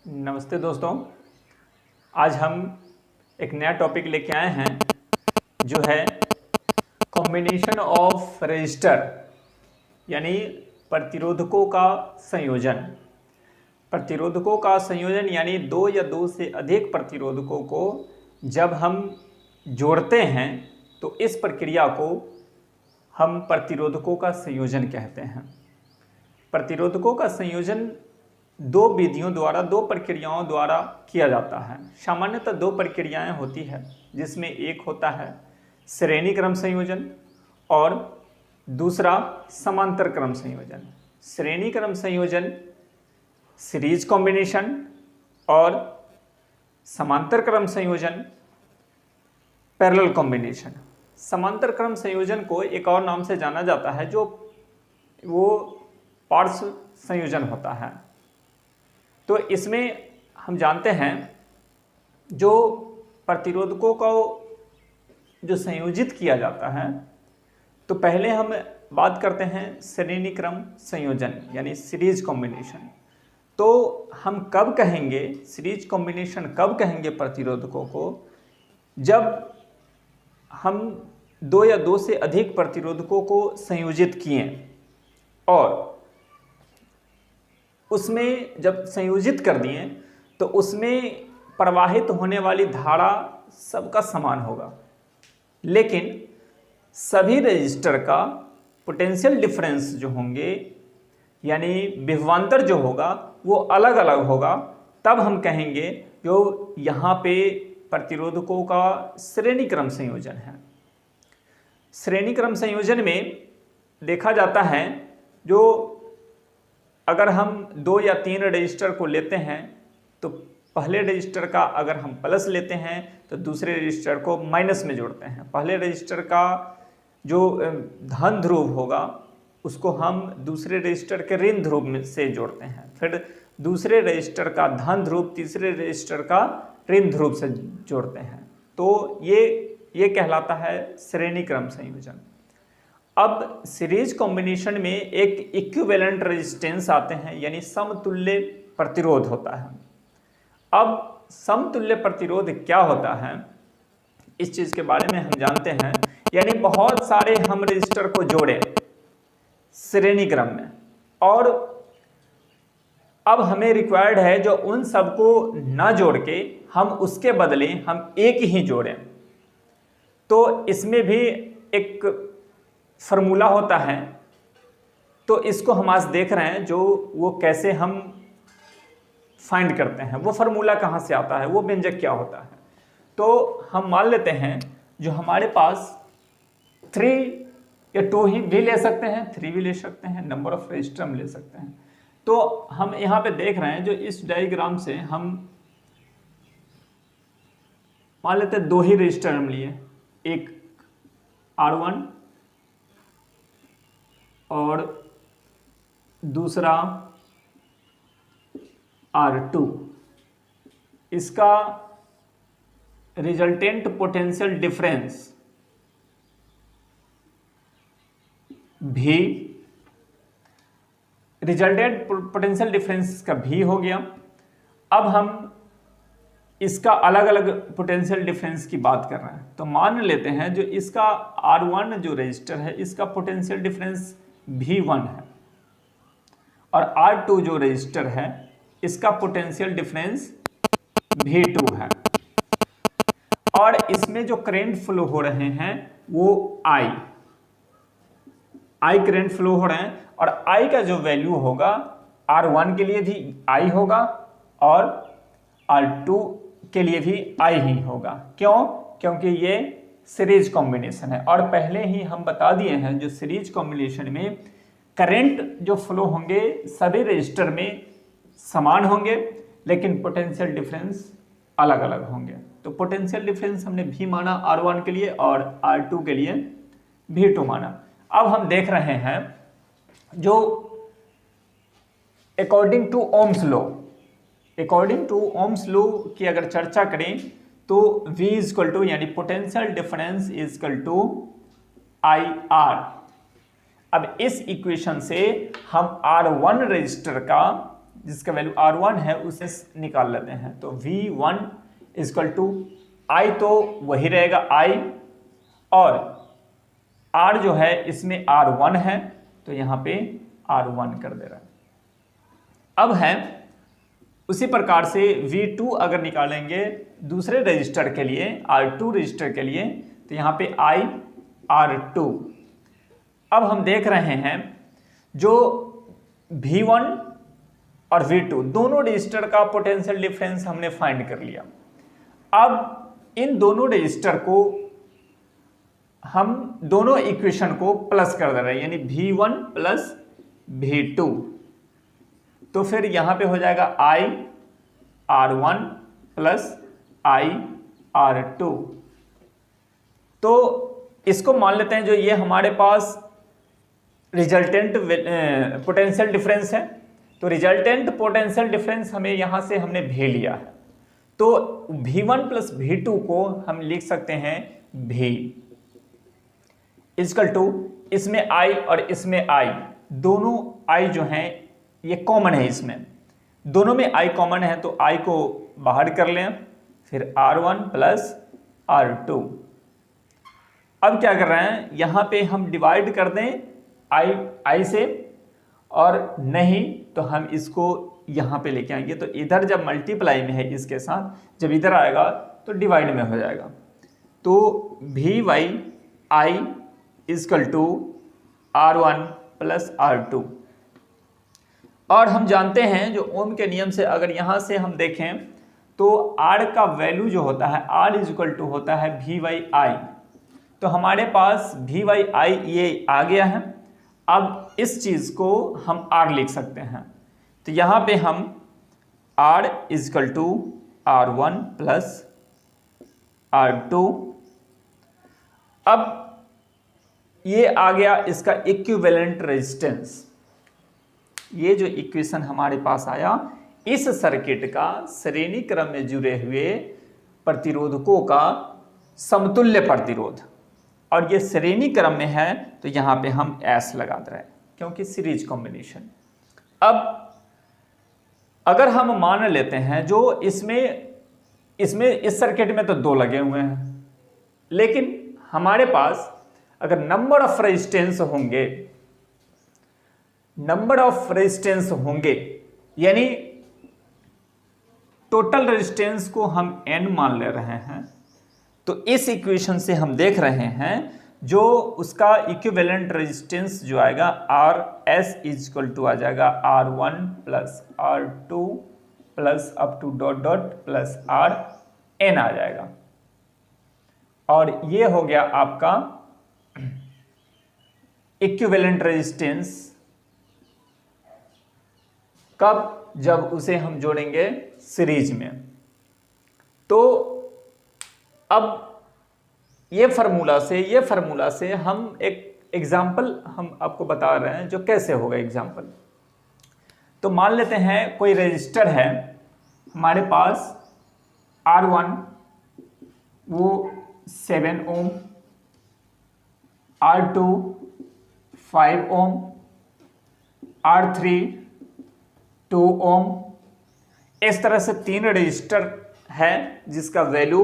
नमस्ते दोस्तों। आज हम एक नया टॉपिक लेके आए हैं जो है कॉम्बिनेशन ऑफ रजिस्टर यानी प्रतिरोधकों का संयोजन। प्रतिरोधकों का संयोजन यानी दो या दो से अधिक प्रतिरोधकों को जब हम जोड़ते हैं तो इस प्रक्रिया को हम प्रतिरोधकों का संयोजन कहते हैं। प्रतिरोधकों का संयोजन दो विधियों द्वारा, दो प्रक्रियाओं द्वारा किया जाता है। सामान्यतः दो प्रक्रियाएं होती है जिसमें एक होता है श्रेणी क्रम संयोजन और दूसरा समांतर क्रम संयोजन। श्रेणी क्रम संयोजन सीरीज कॉम्बिनेशन और समांतर क्रम संयोजन पैरेलल कॉम्बिनेशन। समांतर क्रम संयोजन को एक और नाम से जाना जाता है जो वो पार्श्व संयोजन होता है। तो इसमें हम जानते हैं जो प्रतिरोधकों को जो संयोजित किया जाता है, तो पहले हम बात करते हैं श्रेणी क्रम संयोजन यानी सीरीज कॉम्बिनेशन। तो हम कब कहेंगे सीरीज कॉम्बिनेशन, कब कहेंगे प्रतिरोधकों को, जब हम दो या दो से अधिक प्रतिरोधकों को संयोजित किए और उसमें जब संयोजित कर दिए तो उसमें प्रवाहित होने वाली धारा सबका समान होगा, लेकिन सभी रजिस्टर का पोटेंशियल डिफरेंस जो होंगे यानी विभवांतर जो होगा वो अलग अलग होगा। तब हम कहेंगे जो यहाँ पे प्रतिरोधकों का श्रेणी क्रम संयोजन है। श्रेणी क्रम संयोजन में देखा जाता है जो अगर हम दो या तीन रजिस्टर को लेते हैं तो पहले रजिस्टर का अगर हम प्लस लेते हैं तो दूसरे रजिस्टर को माइनस में जोड़ते हैं। पहले रजिस्टर का जो धन ध्रुव होगा उसको हम दूसरे रजिस्टर के ऋण ध्रुव में से जोड़ते हैं, फिर दूसरे रजिस्टर का धन ध्रुव तीसरे रजिस्टर का ऋण ध्रुव से जोड़ते हैं। तो ये कहलाता है श्रेणी क्रम संयोजन। अब सीरीज कॉम्बिनेशन में एक इक्विवेलेंट रेजिस्टेंस आते हैं यानी समतुल्य प्रतिरोध होता है। अब समतुल्य प्रतिरोध क्या होता है इस चीज के बारे में हम जानते हैं, यानी बहुत सारे हम रजिस्टर को जोड़े श्रेणी क्रम में और अब हमें रिक्वायर्ड है जो उन सबको ना जोड़ के हम उसके बदले हम एक ही जोड़ें। तो इसमें भी एक फार्मूला होता है, तो इसको हम आज देख रहे हैं जो वो कैसे हम फाइंड करते हैं, वो फार्मूला कहाँ से आता है, वो व्यंजक क्या होता है। तो हम मान लेते हैं जो हमारे पास 3 या 2 ही भी ले सकते हैं, 3 भी ले सकते हैं, नंबर ऑफ रजिस्टर हम ले सकते हैं। तो हम यहाँ पे देख रहे हैं जो इस डायग्राम से हम मान लेते हैं 2 ही रजिस्टर हम लिए, एक R1 और दूसरा R2। इसका रिजल्टेंट पोटेंशियल डिफरेंस भी, रिजल्टेंट पोटेंशियल डिफरेंस का भी हो गया। अब हम इसका अलग अलग पोटेंशियल डिफरेंस की बात कर रहे हैं, तो मान लेते हैं जो इसका R1 जो रजिस्टर है इसका पोटेंशियल डिफरेंस V1 है और R2 जो रजिस्टर है इसका पोटेंशियल डिफरेंस V2 है और इसमें जो करंट फ्लो हो रहे हैं वो I करंट फ्लो हो रहे हैं और I का जो वैल्यू होगा R1 के लिए भी I होगा और R2 के लिए भी I ही होगा। क्यों? क्योंकि ये सीरीज कॉम्बिनेशन है और पहले ही हम बता दिए हैं जो सीरीज कॉम्बिनेशन में करंट जो फ्लो होंगे सभी रजिस्टर में समान होंगे लेकिन पोटेंशियल डिफरेंस अलग अलग होंगे। तो पोटेंशियल डिफरेंस हमने भी माना R1 के लिए और R2 के लिए V2 माना। अब हम देख रहे हैं जो अकॉर्डिंग टू ओम्स लॉ की अगर चर्चा करें तो V इक्वल टू यानी potential difference equal to IR। अब इस इक्वेशन से हम R1 रजिस्टर का जिसका वैल्यू R1 है उसे निकाल लेते हैं। तो V1 इक्वल टू I तो वही रहेगा I, और R जो है इसमें R1 है तो यहाँ पे R1 कर दे रहा है। अब है उसी प्रकार से V2 अगर निकालेंगे दूसरे रजिस्टर के लिए, R2 रजिस्टर के लिए, तो यहाँ पे I R2। अब हम देख रहे हैं जो V1 और V2 दोनों रजिस्टर का पोटेंशियल डिफरेंस हमने फाइंड कर लिया। अब इन दोनों रजिस्टर को हम दोनों इक्वेशन को प्लस कर दे रहे हैं, यानी V1 प्लस V2। तो फिर यहां पे हो जाएगा I R1 plus I R2। तो इसको मान लेते हैं जो ये हमारे पास रिजल्टेंट पोटेंशियल डिफरेंस है। तो रिजल्टेंट पोटेंशियल डिफरेंस हमें यहां से हमने ले लिया है, तो V1 प्लस V2 को हम लिख सकते हैं V इक्वल टू, इसमें I और इसमें I, दोनों I जो हैं ये कॉमन है, इसमें दोनों में I कॉमन है तो I को बाहर कर लें, फिर R1 प्लस R2। अब क्या कर रहे हैं, यहां पे हम डिवाइड कर दें I से, और नहीं तो हम इसको यहां पे लेके आएंगे। तो इधर जब मल्टीप्लाई में है इसके साथ, जब इधर आएगा तो डिवाइड में हो जाएगा। तो VY equal to R1 plus R2। और हम जानते हैं जो ओम के नियम से अगर यहां से हम देखें तो R का वैल्यू जो होता है R इक्वल टू होता है VY। तो हमारे पास VY ये आ गया है। अब इस चीज को हम R लिख सकते हैं। तो यहां पे हम R equal to R1 plus R2। अब ये आ गया इसका इक्विवेलेंट रेजिस्टेंस। ये जो इक्वेशन हमारे पास आया, इस सर्किट का श्रेणी क्रम में जुड़े हुए प्रतिरोधकों का समतुल्य प्रतिरोध, और ये श्रेणी क्रम में है तो यहां पे हम S लगा दे रहे हैं क्योंकि सीरीज कॉम्बिनेशन। अब अगर हम मान लेते हैं जो इसमें इस सर्किट में तो 2 लगे हुए हैं, लेकिन हमारे पास अगर नंबर ऑफ रेजिस्टेंस होंगे यानी टोटल रेजिस्टेंस को हम N मान ले रहे हैं, तो इस इक्वेशन से हम देख रहे हैं जो उसका इक्विवेलेंट रेजिस्टेंस जो आएगा RS इक्वल टू आ जाएगा R1 plus R2 plus up to dot dot plus RN आ जाएगा। और ये हो गया आपका इक्विवेलेंट रेजिस्टेंस। कब? जब उसे हम जोड़ेंगे सीरीज में। तो अब ये फार्मूला से हम एक एग्जाम्पल हम आपको बता रहे हैं जो कैसे होगा एग्जाम्पल। तो मान लेते हैं कोई रजिस्टर है हमारे पास R1 वो 7 ओम, R2 5 ओम, R3 2 ओम, इस तरह से 3 रजिस्टर है जिसका वैल्यू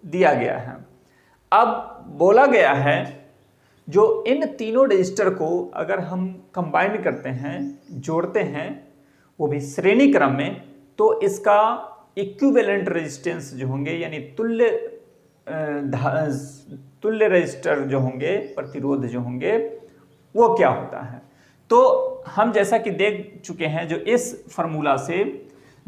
दिया गया है। अब बोला गया है जो इन तीनों रजिस्टर को अगर हम कंबाइन करते हैं, जोड़ते हैं, वो भी श्रेणी क्रम में, तो इसका इक्विवेलेंट रेजिस्टेंस जो होंगे यानी तुल्य रजिस्टर जो होंगे, प्रतिरोध जो होंगे, वो क्या होता है। तो हम जैसा कि देख चुके हैं जो इस फार्मूला से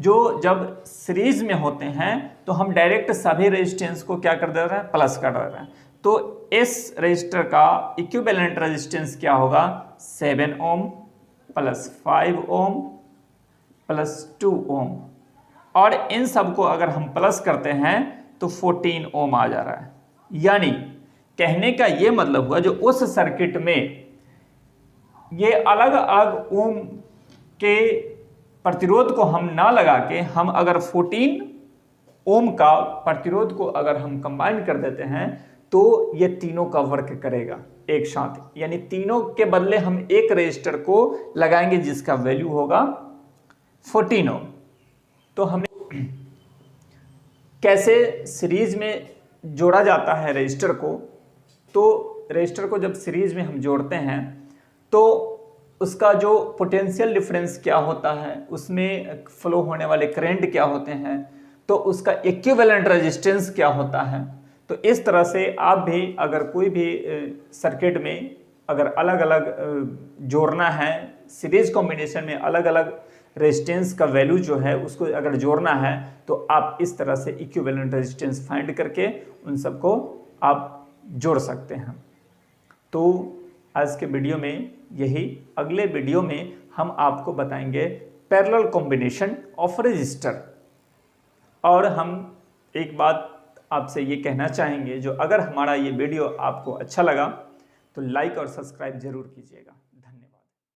जो जब सीरीज में होते हैं तो हम डायरेक्ट सभी रेजिस्टेंस को क्या कर दे रहे हैं, प्लस कर दे रहे हैं। तो इस रजिस्टर का इक्विवेलेंट रेजिस्टेंस क्या होगा, 7 ओम प्लस 5 ओम प्लस 2 ओम, और इन सब को अगर हम प्लस करते हैं तो 14 ओम आ जा रहा है। यानी कहने का ये मतलब हुआ जो उस सर्किट में ये अलग अलग ओम के प्रतिरोध को हम ना लगा के हम अगर 14 ओम का प्रतिरोध को अगर हम कंबाइन कर देते हैं तो ये तीनों का वर्क करेगा एक साथ, यानी तीनों के बदले हम एक रजिस्टर को लगाएंगे जिसका वैल्यू होगा 14 ओम। तो हमें कैसे सीरीज में जोड़ा जाता है रजिस्टर को, तो रजिस्टर को जब सीरीज में हम जोड़ते हैं तो उसका जो पोटेंशियल डिफरेंस क्या होता है, उसमें फ्लो होने वाले करंट क्या होते हैं, तो उसका इक्विवेलेंट रेजिस्टेंस क्या होता है। तो इस तरह से आप भी अगर कोई भी सर्किट में अगर अलग अलग जोड़ना है, सीरीज कॉम्बिनेशन में अलग अलग रेजिस्टेंस का वैल्यू जो है उसको अगर जोड़ना है, तो आप इस तरह से इक्विवेलेंट रेजिस्टेंस फाइंड करके उन सबको आप जोड़ सकते हैं। तो आज के वीडियो में यही, अगले वीडियो में हम आपको बताएंगे पैरेलल कॉम्बिनेशन ऑफ रजिस्टर। और हम एक बात आपसे ये कहना चाहेंगे, जो अगर हमारा ये वीडियो आपको अच्छा लगा तो लाइक और सब्सक्राइब जरूर कीजिएगा।